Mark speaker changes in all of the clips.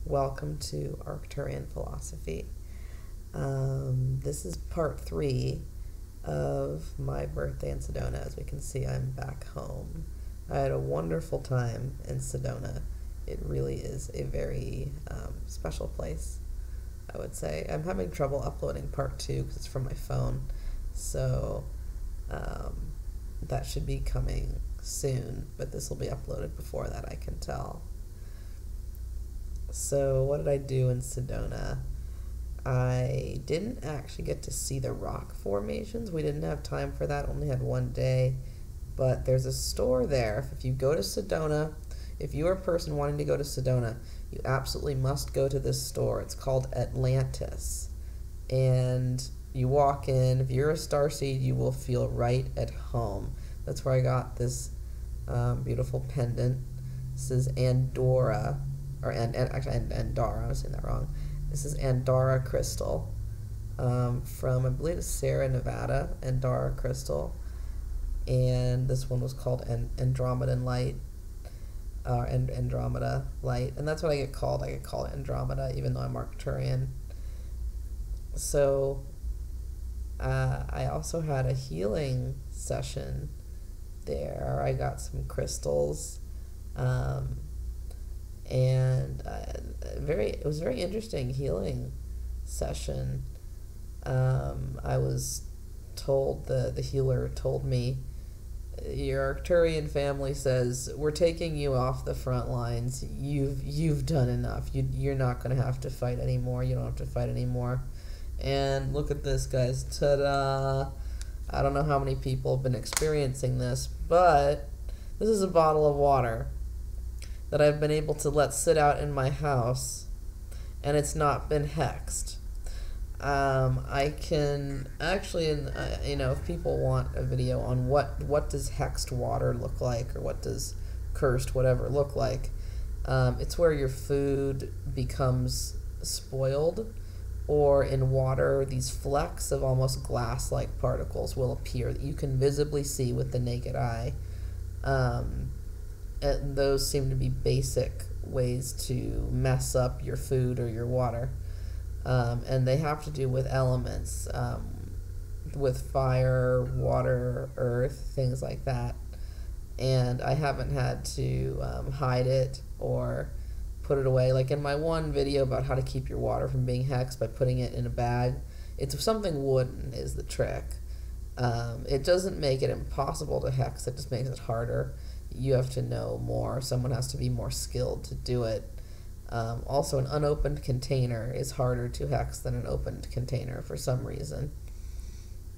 Speaker 1: Welcome to Arcturian Philosophy. This is part 3 of my birthday in Sedona. As we can see, I'm back home. I had a wonderful time in Sedona. It really is a very special place, I would say. I'm having trouble uploading part 2 because it's from my phone, so that should be coming soon, but this will be uploaded before that, I can tell. So what did I do in Sedona? I didn't actually get to see the rock formations. We didn't have time for that, only had one day. But there's a store there. If you go to Sedona, if you're a person wanting to go to Sedona, you absolutely must go to this store. It's called Atlantis. And you walk in, if you're a starseed, you will feel right at home. That's where I got this beautiful pendant. This is Andorra. Actually Andorra, I was saying that wrong. This is Andorra crystal from, I believe it's Sierra Nevada, Andorra crystal. And this one was called Andromedan light, Andromeda light. And that's what I get called. I get called Andromeda, even though I'm Arcturian. So I also had a healing session there. I got some crystals. And it was a very interesting healing session. I was told, the healer told me, your Arcturian family says, we're taking you off the front lines. You've done enough. You're not going to have to fight anymore. You don't have to fight anymore. And look at this, guys. Ta-da! I don't know how many people have been experiencing this, but this is a bottle of water that I've been able to let sit out in my house, and it's not been hexed. I can actually, if people want a video on what does hexed water look like, or what does cursed whatever look like, it's where your food becomes spoiled, or in water, these flecks of almost glass-like particles will appear that you can visibly see with the naked eye. And those seem to be basic ways to mess up your food or your water. And they have to do with elements, with fire, water, earth, things like that. And I haven't had to hide it or put it away. Like in my one video about how to keep your water from being hexed by putting it in a bag, it's something wooden is the trick. It doesn't make it impossible to hex, it just makes it harder. You have to know more. Someone has to be more skilled to do it. Also, an unopened container is harder to hex than an opened container for some reason.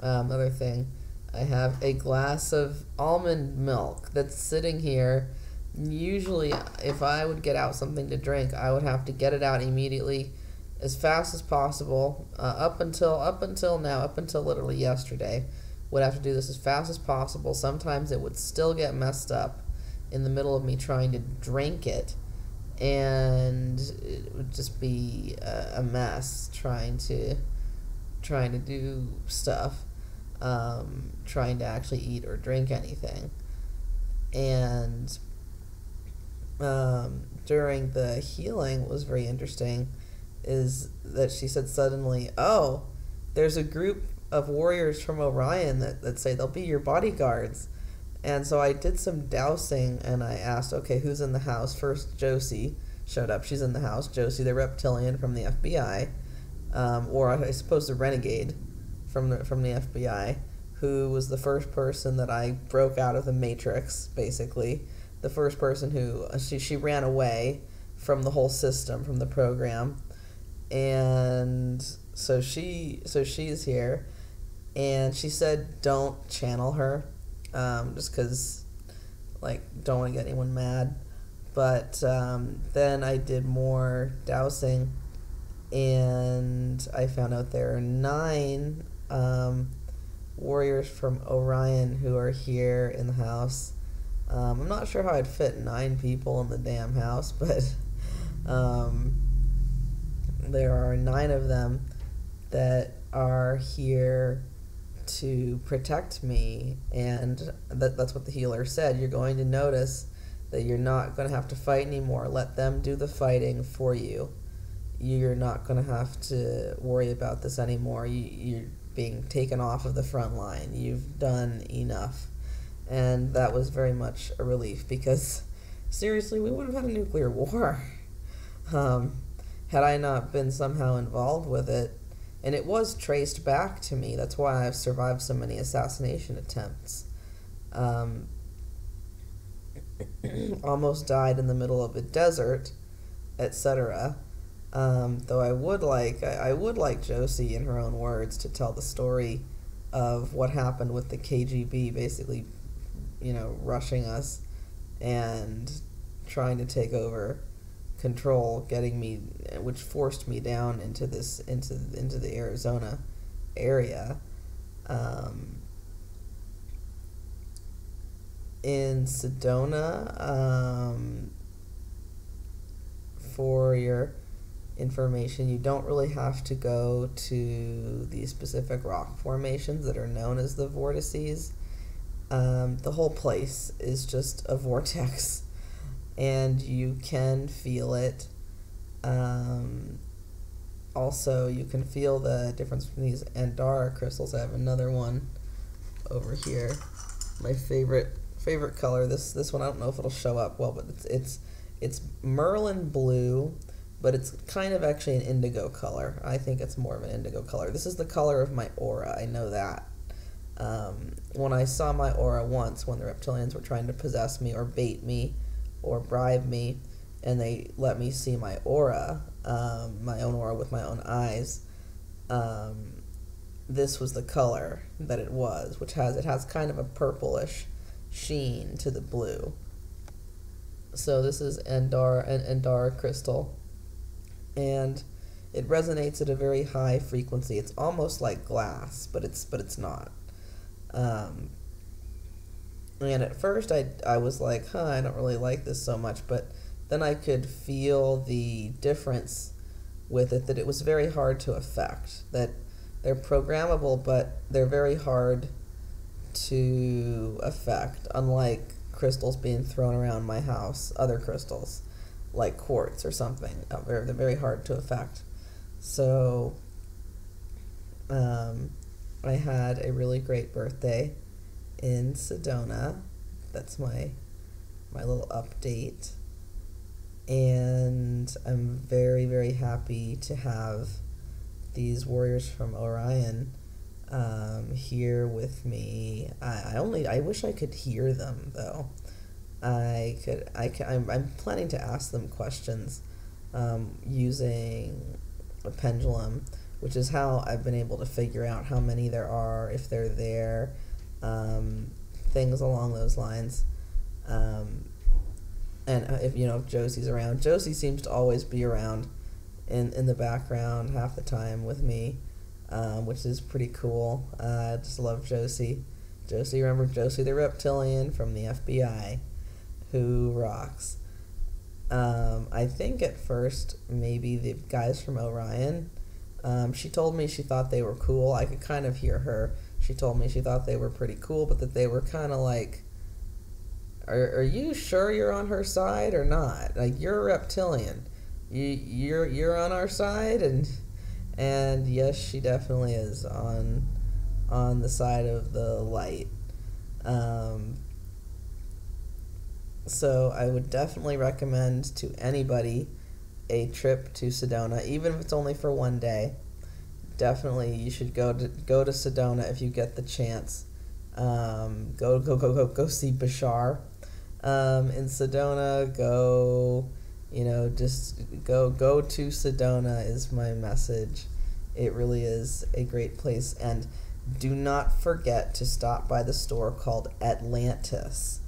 Speaker 1: Another thing, I have a glass of almond milk that's sitting here. Usually, if I would get out something to drink, I would have to get it out immediately, as fast as possible. Up until literally yesterday, would have to do this as fast as possible. Sometimes it would still get messed up in the middle of me trying to drink it, and it would just be a mess trying to do stuff, trying to actually eat or drink anything. And during the healing, what was very interesting is that she said suddenly, oh, there's a group of warriors from Orion that say they'll be your bodyguards. And so I did some dousing, and I asked, okay, who's in the house? First, Josie showed up. She's in the house. Josie, the reptilian from the FBI, or I suppose the renegade from the FBI, who was the first person that I broke out of the Matrix, basically. The first person who, she ran away from the whole system, from the program. And so she's here. And she said, don't channel her, just because, don't want to get anyone mad. But then I did more dousing, and I found out there are 9 warriors from Orion who are here in the house. I'm not sure how I'd fit 9 people in the damn house, but there are 9 of them that are here to protect me, and that's what the healer said. You're going to notice that you're not going to have to fight anymore. Let them do the fighting for you. You're not going to have to worry about this anymore. You're being taken off of the front line. You've done enough. And that was very much a relief, because seriously, we would have had a nuclear war had I not been somehow involved with it. And it was traced back to me. That's why I've survived so many assassination attempts. Almost died in the middle of a desert, etc. Though I would like Josie, in her own words, to tell the story of what happened with the KGB basically, rushing us and trying to take over control, which forced me down into the Arizona area. In Sedona, for your information, you don't really have to go to the specific rock formations that are known as the vortices. The whole place is just a vortex, and you can feel it. Also, you can feel the difference between these Andara crystals. I have another one over here. My favorite color. This one, I don't know if it'll show up well, but it's Merlin blue, but it's kind of actually an indigo color. I think it's more of an indigo color. This is the color of my aura. I know that. When I saw my aura once, when the reptilians were trying to possess me or bait me or bribe me, and they let me see my aura, my own aura with my own eyes, this was the color that it was, which has kind of a purplish sheen to the blue. So this is Andara crystal, and it resonates at a very high frequency. It's almost like glass, but it's not. And at first I was like, I don't really like this so much, but then I could feel the difference with it, that it was very hard to affect, that they're programmable, but they're very hard to affect, unlike crystals being thrown around my house, other crystals like quartz or something. They're very hard to affect. So I had a really great birthday in Sedona. That's my little update, and I'm very, very happy to have these warriors from Orion here with me. I wish I could hear them, though. I'm planning to ask them questions using a pendulum, which is how I've been able to figure out how many there are, if they're there, things along those lines. And if Josie's around. Josie seems to always be around in the background half the time with me, which is pretty cool. I just love Josie. Remember Josie the reptilian from the FBI, who rocks. I think at first maybe the guys from Orion, she told me she thought they were cool. I could kind of hear her. She told me she thought they were pretty cool, but that they were kind of like, are you sure you're on her side or not? Like, you're a reptilian. You're on our side, and yes, she definitely is on the side of the light. So I would definitely recommend to anybody a trip to Sedona, even if it's only for one day. Definitely, you should go to Sedona if you get the chance. Go see Bashar. In Sedona, just go to Sedona is my message. It really is a great place, and do not forget to stop by the store called Atlantis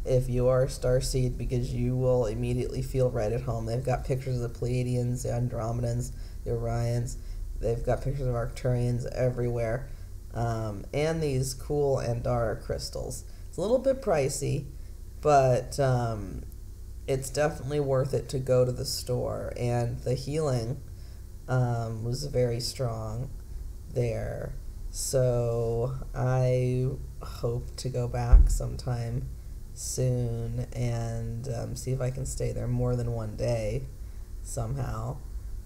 Speaker 1: if you are a starseed, because you will immediately feel right at home. They've got pictures of the Pleiadians, the Andromedans, the Orions. They've got pictures of Arcturians everywhere, and these cool Andara crystals. It's a little bit pricey, but it's definitely worth it to go to the store, and the healing was very strong there. So I hope to go back sometime soon and see if I can stay there more than one day somehow.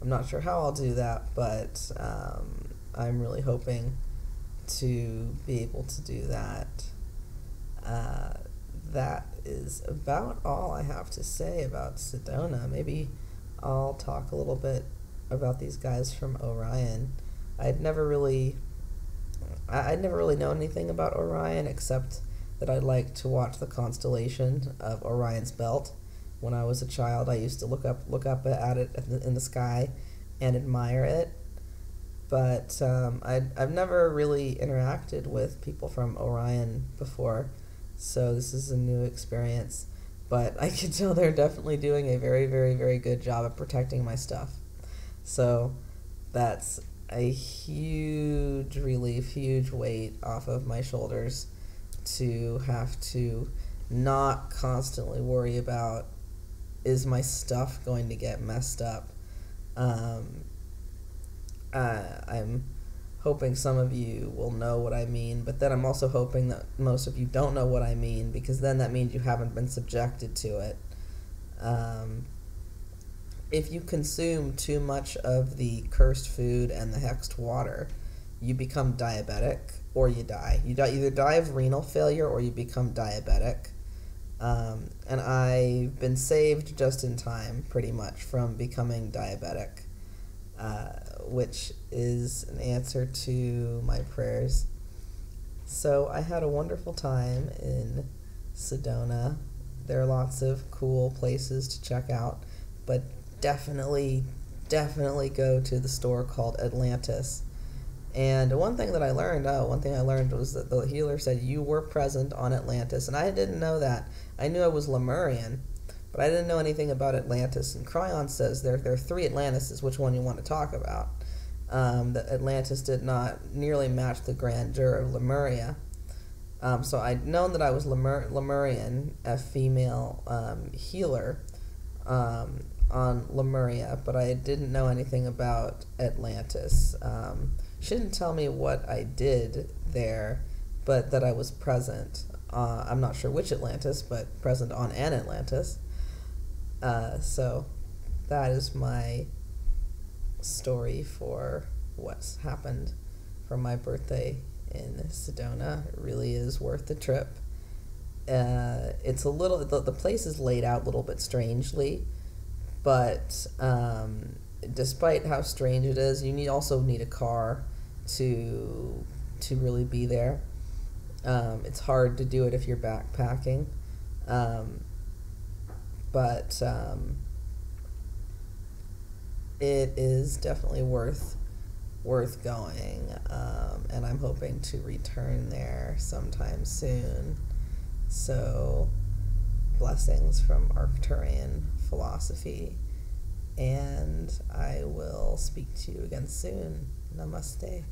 Speaker 1: I'm not sure how I'll do that, but I'm really hoping to be able to do that. That is about all I have to say about Sedona. Maybe I'll talk a little bit about these guys from Orion. I'd never really known anything about Orion except that I liked to watch the constellation of Orion's Belt. When I was a child, I used to look up at it in the sky and admire it. But I've never really interacted with people from Orion before, so this is a new experience. But I can tell they're definitely doing a very, very, very good job of protecting my stuff. So that's a huge relief, huge weight off of my shoulders to have to not constantly worry about, is my stuff going to get messed up? I'm hoping some of you will know what I mean, but then I'm also hoping that most of you don't know what I mean, because then that means you haven't been subjected to it. If you consume too much of the cursed food and the hexed water, you become diabetic or you die. You either die of renal failure or you become diabetic. And I've been saved just in time, pretty much, from becoming diabetic, which is an answer to my prayers. So I had a wonderful time in Sedona. There are lots of cool places to check out, but definitely go to the store called Atlantis. And one thing I learned was that the healer said you were present on Atlantis, and I didn't know that. I knew I was Lemurian, but I didn't know anything about Atlantis. And Cryon says there are 3 Atlantises. Which one you want to talk about? That Atlantis did not nearly match the grandeur of Lemuria. So I'd known that I was Lemurian, a female healer on Lemuria, but I didn't know anything about Atlantis. She didn't tell me what I did there, but that I was present. I'm not sure which Atlantis, but present on an Atlantis. So that is my story for what's happened for my birthday in Sedona. It really is worth the trip. It's a little, the place is laid out a little bit strangely, but despite how strange it is, you also need a car to really be there. It's hard to do it if you're backpacking, but it is definitely worth going, and I'm hoping to return there sometime soon. So, blessings from Arcturian philosophy, and I will speak to you again soon. Namaste.